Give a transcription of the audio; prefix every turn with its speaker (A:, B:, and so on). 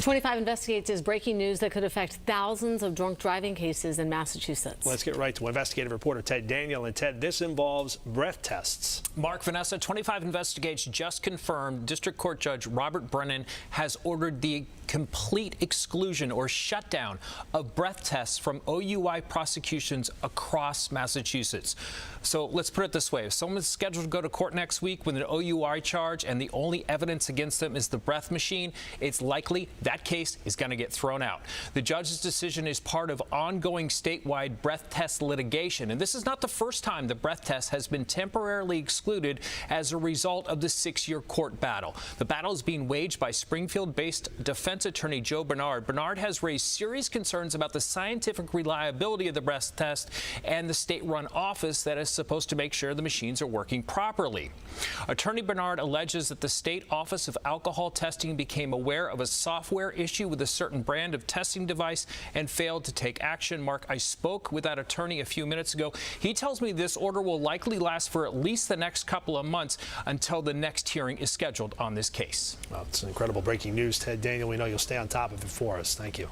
A: 25 Investigates is breaking news that could affect thousands of drunk driving cases in Massachusetts.
B: Let's get right to investigative reporter Ted Daniel. And Ted, this involves breath tests.
C: Mark, Vanessa, 25 Investigates just confirmed District Court Judge Robert Brennan has ordered the complete exclusion or shutdown of breath tests from OUI prosecutions across Massachusetts. So let's put it this way. If someone's scheduled to go to court next week with an OUI charge and the only evidence against them is the breath machine, it's likely that case is going to get thrown out. The judge's decision is part of ongoing statewide breath test litigation. And this is not the first time the breath test has been temporarily excluded as a result of the 6-year court battle. The battle is being waged by Springfield-based defense attorney Joe Bernard. Bernard has raised serious concerns about the scientific reliability of the breath test and the state-run office that is supposed to make sure the machines are working properly. Attorney Bernard alleges that the State Office of Alcohol Testing became aware of a software issue with a certain brand of testing device and failed to take action. Mark, I spoke with that attorney a few minutes ago. He tells me this order will likely last for at least the next couple of months until the next hearing is scheduled on this case.
B: Well, it's incredible breaking news, Ted Daniel. We know you'll stay on top of it for us. Thank you.